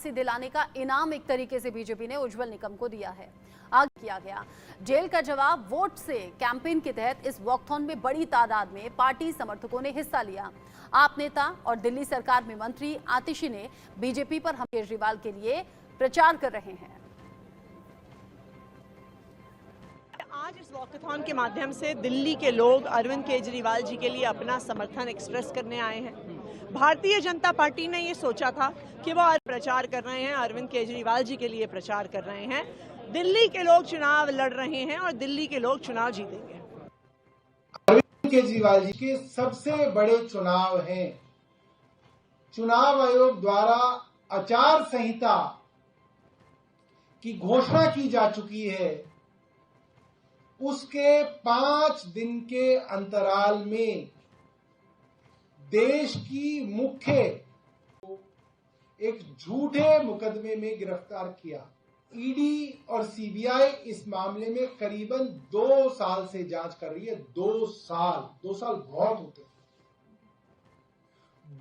दिलाने का इनाम एक तरीके से बीजेपी ने उज्जवल निकम को दिया है। आगे किया गया जेल का जवाब वोट से कैंपेन के तहत इस वॉकथॉन में बड़ी तादाद में पार्टी समर्थकों ने हिस्सा लिया। आप नेता और दिल्ली सरकार में मंत्री आतिशी ने बीजेपी पर हम केजरीवाल के लिए प्रचार कर रहे हैं। आज इस वॉकथॉन के माध्यम से दिल्ली के लोग अरविंद केजरीवाल जी के लिए अपना समर्थन एक्सप्रेस करने आए हैं। भारतीय जनता पार्टी ने ये सोचा था कि वो आज प्रचार कर रहे हैं, अरविंद केजरीवाल जी के लिए प्रचार कर रहे हैं। दिल्ली के लोग चुनाव लड़ रहे हैं और दिल्ली के लोग चुनाव जीतेंगे। अरविंद केजरीवाल जी के सबसे बड़े चुनाव हैं। चुनाव आयोग द्वारा आचार संहिता की घोषणा की जा चुकी है। उसके 5 दिन के अंतराल में देश की मुख्य एक झूठे मुकदमे में गिरफ्तार किया। ईडी और सीबीआई इस मामले में करीबन 2 साल से जांच कर रही है। 2 साल बहुत होते हैं।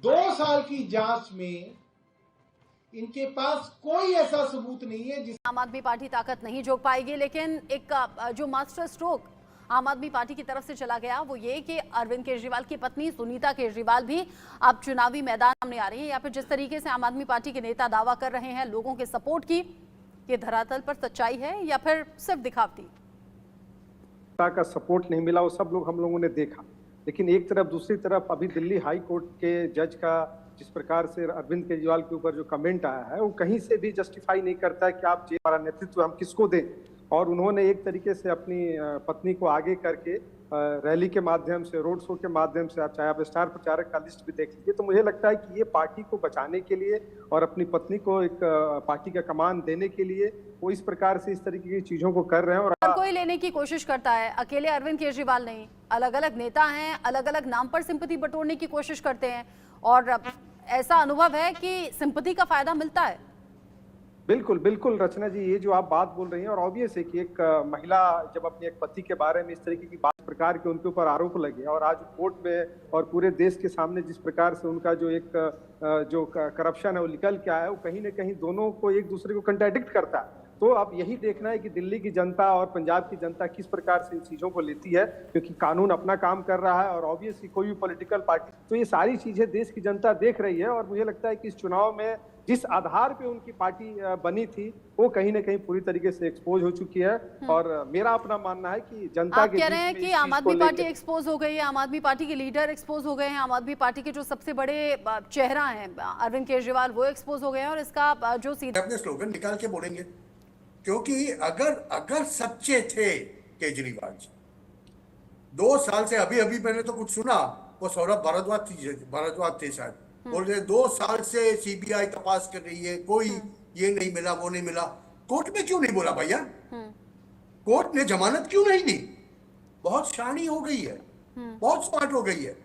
2 साल की जांच में इनके पास कोई ऐसा सबूत नहीं है जिस आम आदमी पार्टी ताकत नहीं झोंक पाएगी, लेकिन एक जो मास्टर स्ट्रोक आम आदमी पार्टी की तरफ से चला गया वो ये कि अरविंद केजरीवाल की पत्नी सुनीता केजरीवाल भी अब चुनावी मैदान में आ रही है। या फिर जिस तरीके से आम आदमी पार्टी के नेता दावा कर रहे हैं लोगों के सपोर्ट की, ये धरातल पर सच्चाई है या फिर सिर्फ दिखावटी? का सपोर्ट नहीं मिला वो सब लोग हम लोगों ने देखा, लेकिन एक तरफ दूसरी तरफ अभी दिल्ली हाई कोर्ट के जज का जिस प्रकार से अरविंद केजरीवाल के ऊपर जो कमेंट आया है वो कहीं से भी जस्टिफाई नहीं करता है कि आप जेल हमारा नेतृत्व हम किसको दें। और उन्होंने एक तरीके से अपनी पत्नी को आगे करके रैली के माध्यम से, रोड शो के माध्यम से, आप चाहे आप स्टार प्रचारक का लिस्ट भी देख लीजिए, तो मुझे लगता है कि ये पार्टी को बचाने के लिए और अपनी पत्नी को एक पार्टी का कमान देने के लिए वो इस प्रकार से इस तरीके की चीजों को कर रहे हैं। और कोई लेने की कोशिश करता है, अकेले अरविंद केजरीवाल नहीं, अलग अलग नेता हैं, अलग अलग नाम पर सिंपैथी बटोरने की कोशिश करते हैं और ऐसा अनुभव है कि सिंपैथी का फायदा मिलता है। बिल्कुल बिल्कुल रचना जी, ये जो आप बात बोल रही हैं और ऑब्वियस है कि एक महिला जब अपने एक पति के बारे में इस तरीके की बात प्रकार के उनके ऊपर आरोप लगे और आज कोर्ट में और पूरे देश के सामने जिस प्रकार से उनका जो एक जो करप्शन है वो निकल के आया है, वो कहीं ना कहीं दोनों को एक दूसरे को कंट्राडिक्ट करता है। तो अब यही देखना है कि दिल्ली की जनता और पंजाब की जनता किस प्रकार से इन चीजों को लेती है, क्योंकि कानून अपना काम कर रहा है और ऑब्वियसली कोई भी पॉलिटिकल पार्टी, तो ये सारी चीजें देश की जनता देख रही है। और मुझे लगता है कि इस चुनाव में जिस आधार पे उनकी पार्टी बनी थी वो कहीं ना कहीं पूरी तरीके से एक्सपोज हो चुकी है। और मेरा अपना मानना है कि जनता आप कह रहे हैं कि आम आदमी पार्टी एक्सपोज हो गई है, आम आदमी पार्टी के लीडर एक्सपोज हो गए हैं, आम आदमी पार्टी के जो सबसे बड़े चेहरा हैं अरविंद केजरीवाल वो एक्सपोज हो गए हैं और इसका जो सीधा अपने स्लोगन निकाल के बोलेंगे, क्योंकि अगर सच्चे थे केजरीवाल जी, 2 साल से अभी मैंने तो कुछ सुना, वो सौरभ भारद्वाज थे शायद, बोल रहे 2 साल से सीबीआई तपास कर रही है, कोई ये नहीं मिला वो नहीं मिला। कोर्ट में क्यों नहीं बोला भैया? कोर्ट ने जमानत क्यों नहीं दी? बहुत शानी हो गई है, बहुत स्मार्ट हो गई है।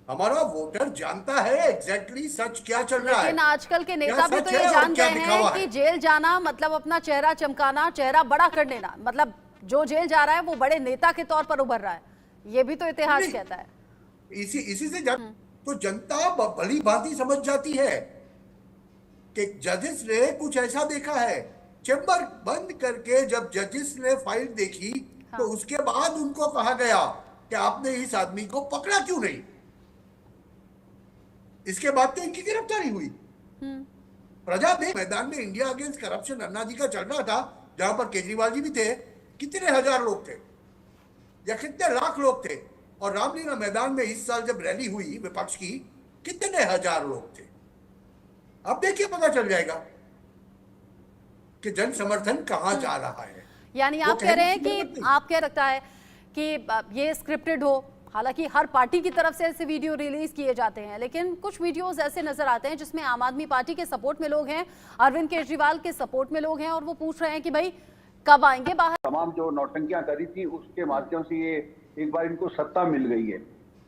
हमारा वोटर जानता है एग्जैक्टली सच क्या चल रहा है। लेकिन आजकल के नेता भी तो ये जानते हैं कि जेल जाना मतलब अपना चेहरा चमकाना, चेहरा बड़ा कर लेना, मतलब जो जेल जा रहा है वो बड़े नेता के तौर पर उभर रहा है। ये भी तो इतिहास कहता है। इसी से तो जनता भली भांति समझ जाती है कि जजेस ने कुछ ऐसा देखा है। चैम्बर बंद करके जब जजेस ने फाइल देखी तो उसके बाद उनको कहा गया कि आपने इस आदमी को पकड़ा क्यों नहीं। इसके बाद तो इनकी गिरफ्तारी हुई। प्रजा देश मैदान में इंडिया अगेंस्ट करप्शन अन्ना जी का चल रहा था, जहां पर केजरीवाल जी भी थे। कितने हजार लोग थे या कितने लाख लोग थे? और रामलीला मैदान में इस साल जब रैली हुई विपक्ष की, कितने हजार लोग थे? अब देखिए पता चल जाएगा कि जन समर्थन कहां जा रहा है। यानी आप कह रहे हैं कि आप क्या लगता है कि ये स्क्रिप्टेड हो? हालांकि हर पार्टी की तरफ से ऐसे वीडियो रिलीज किए जाते हैं, लेकिन कुछ वीडियोस ऐसे नजर आते हैं जिसमें आम आदमी पार्टी के सपोर्ट में लोग हैं, अरविंद केजरीवाल के सपोर्ट में लोग हैं और वो पूछ रहे हैं कि भाई कब आएंगे बाहर। तमाम जो नौटंकियां करी थी उसके माध्यम से ये एक बार इनको सत्ता मिल गई है।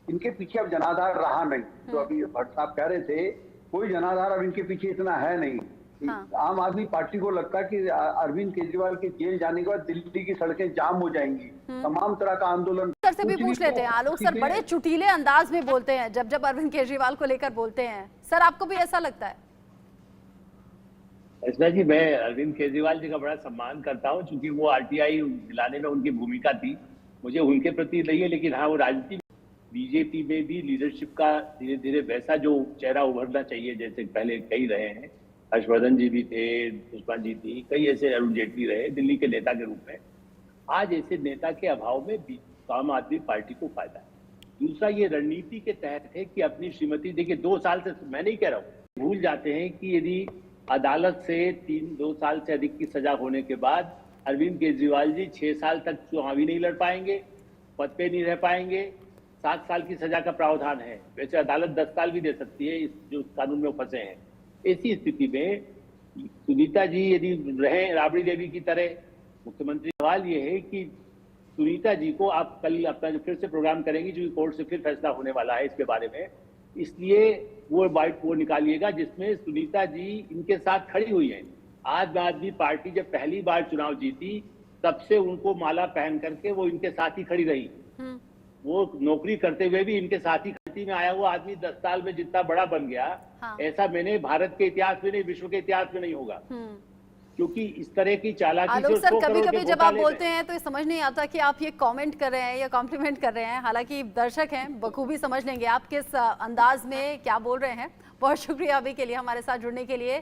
इनके पीछे अब जनाधार रहा नहीं। तो अभी भट्ट साहब कह रहे थे कोई जनाधार अब इनके पीछे इतना है नहीं। आम आदमी पार्टी को लगता है कि अरविंद केजरीवाल के जेल जाने के बाद दिल्ली की सड़कें जाम हो जाएंगी, तमाम तरह का आंदोलन। सर से भी पूछ लेते हैं, आलोक सर बड़े चुटीले अंदाज में बोलते हैं जब अरविंद केजरीवाल को लेकर बोलते हैं, सर आपको भी ऐसा लगता है? रचना जी, मैं अरविंद केजरीवाल जी का बड़ा सम्मान करता हूं, क्योंकि वो आरटीआई दिलाने में उनकी भूमिका थी, मुझे उनके प्रति नहीं है, लेकिन हाँ, वो राजनीति बीजेपी में भी लीडरशिप का धीरे धीरे वैसा जो चेहरा उभरना चाहिए, जैसे पहले कई रहे हैं, हर्षवर्धन जी भी थे, सुषमा जी थी, कई ऐसे, अरुण जेटली रहे दिल्ली के नेता के रूप में। आज ऐसे नेता के अभाव में आम आदमी पार्टी को फायदा है। दूसरा, ये रणनीति के तहत है कि अपनी श्रीमती, देखिए 2 साल से, मैं नहीं कह रहा हूँ, भूल जाते हैं कि यदि अदालत से 2 साल से अधिक की सजा होने के बाद अरविंद केजरीवाल जी 6 साल तक चुनावी नहीं लड़ पाएंगे, पद पे नहीं रह पाएंगे, 7 साल की सजा का प्रावधान है। वैसे अदालत 10 साल भी दे सकती है, इस जो कानून में फंसे हैं। ऐसी स्थिति में सुनीता जी यदि रहे राबड़ी देवी की तरह मुख्यमंत्री, सवाल ये है कि सुनीता जी को आप कल अपना जो फिर से प्रोग्राम करेंगी, जो कोर्ट से फिर फैसला होने वाला है इसके बारे में, इसलिए वो निकालिएगा जिसमें सुनीता जी इनके साथ खड़ी हुई हैं। आज आदमी पार्टी जब पहली बार चुनाव जीती, तब से उनको माला पहन करके वो इनके साथ ही खड़ी रही। वो नौकरी करते हुए भी इनके साथ ही खड़ी में आया हुआ आदमी 10 साल में जितना बड़ा बन गया, हाँ। ऐसा मैंने भारत के इतिहास में नहीं, विश्व के इतिहास में नहीं होगा। क्योंकि इस तरह की चालाकी आलोक से सर, कभी-कभी जब आप बोलते हैं तो ये समझ नहीं आता कि आप ये कमेंट कर रहे हैं या कॉम्प्लीमेंट कर रहे हैं। हालांकि दर्शक हैं, बखूबी समझ लेंगे आप किस अंदाज में क्या बोल रहे हैं। बहुत शुक्रिया अभी के लिए हमारे साथ जुड़ने के लिए।